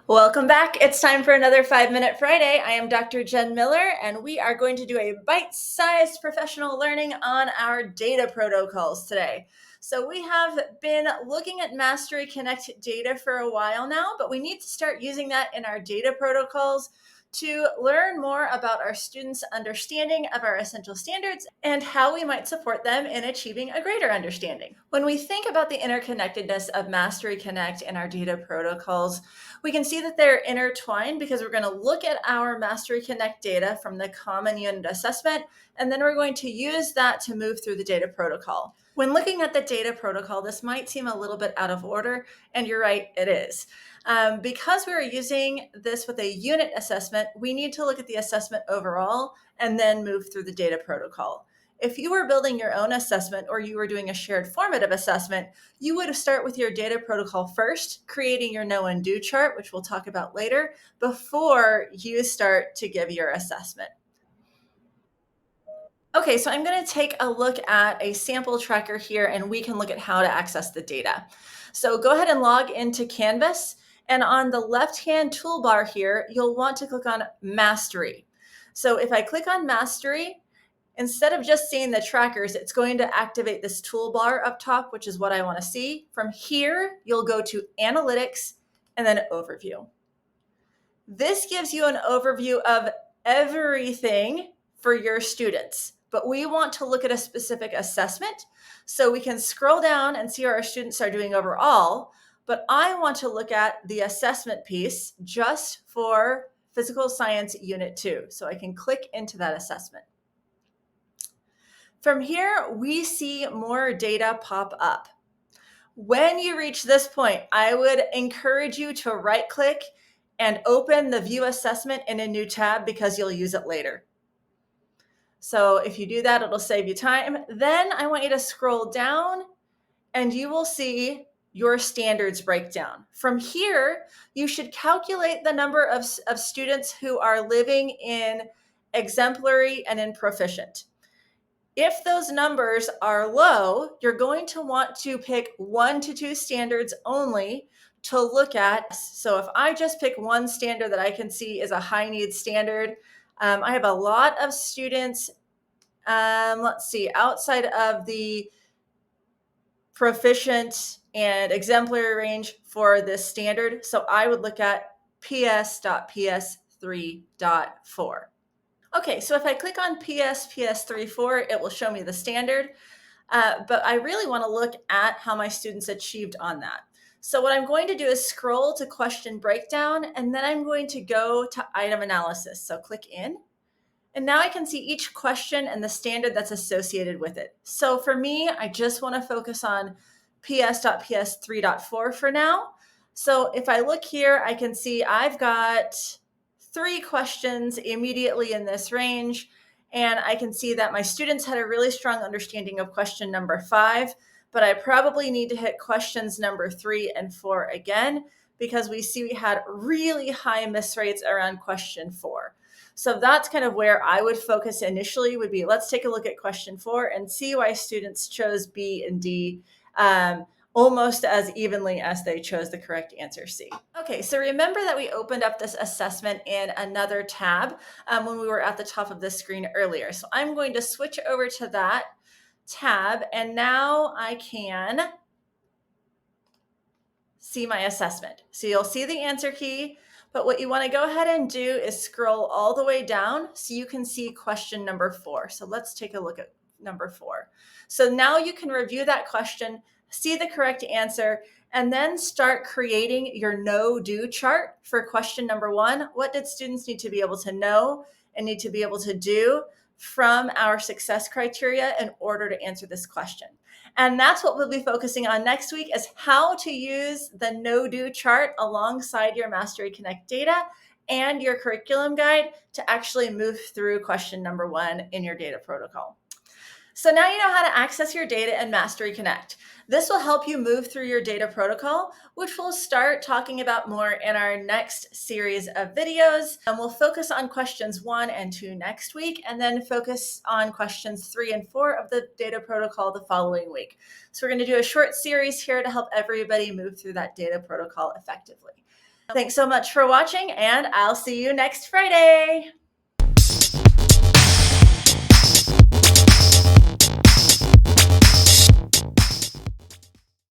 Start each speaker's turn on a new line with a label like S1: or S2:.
S1: Welcome back. It's time for another 5-Minute Friday. I am Dr. Jen Miller, and we are going to do a bite-sized professional learning on our data protocols today. So we have been looking at Mastery Connect data for a while now, but we need to start using that in our data protocols to learn more about our students' understanding of our essential standards and how we might support them in achieving a greater understanding. When we think about the interconnectedness of Mastery Connect and our data protocols, we can see that they're intertwined because we're going to look at our Mastery Connect data from the Common Unit Assessment, and then we're going to use that to move through the data protocol. When looking at the data protocol, this might seem a little bit out of order, and you're right, it is. Because we're using this with a unit assessment, we need to look at the assessment overall and then move through the data protocol. If you were building your own assessment or you were doing a shared formative assessment, you would start with your data protocol first, creating your know and do chart, which we'll talk about later, before you start to give your assessment. Okay, so I'm going to take a look at a sample tracker here, and we can look at how to access the data. So go ahead and log into Canvas, and on the left-hand toolbar here, you'll want to click on Mastery. So if I click on Mastery, instead of just seeing the trackers, it's going to activate this toolbar up top, which is what I want to see. From here, you'll go to Analytics and then Overview. This gives you an overview of everything for your students, but we want to look at a specific assessment. So we can scroll down and see how our students are doing overall, but I want to look at the assessment piece just for Physical Science Unit 2. So I can click into that assessment. From here, we see more data pop up. When you reach this point, I would encourage you to right-click and open the View Assessment in a new tab because you'll use it later. So if you do that, it'll save you time. Then I want you to scroll down and you will see your standards breakdown. From here, you should calculate the number of students who are living in exemplary and in proficient. If those numbers are low, you're going to want to pick 1 to 2 standards only to look at. So if I just pick one standard that I can see is a high need standard, I have a lot of students, let's see, outside of the proficient and exemplary range for this standard. So I would look at PS.PS3.4. Okay, so if I click on PS.PS3.4, it will show me the standard, but I really want to look at how my students achieved on that. So what I'm going to do is scroll to question breakdown, and then I'm going to go to item analysis. So click in, and now I can see each question and the standard that's associated with it. So for me, I just want to focus on PS.PS3.4 for now. So if I look here, I can see I've got 3 questions immediately in this range, and I can see that my students had a really strong understanding of question number 5, but I probably need to hit questions number 3 and 4 again because we see we had really high miss rates around question 4. So that's kind of where I would focus initially would be, let's take a look at question 4 and see why students chose B and D almost as evenly as they chose the correct answer C. Okay, so remember that we opened up this assessment in another tab when we were at the top of the screen earlier. So I'm going to switch over to that tab, and now I can see my assessment. So you'll see the answer key, but what you want to go ahead and do is scroll all the way down so you can see question number 4. So let's take a look at number 4. So now you can review that question, see the correct answer, and then start creating your know-do chart for question number 1. What did students need to be able to know and need to be able to do from our success criteria in order to answer this question? And that's what we'll be focusing on next week, is how to use the know-do chart alongside your Mastery Connect data and your curriculum guide to actually move through question number 1 in your data protocol. So now you know how to access your data in Mastery Connect. This will help you move through your data protocol, which we'll start talking about more in our next series of videos. And we'll focus on questions 1 and 2 next week, and then focus on questions 3 and 4 of the data protocol the following week. So we're going to do a short series here to help everybody move through that data protocol effectively. Thanks so much for watching, and I'll see you next Friday.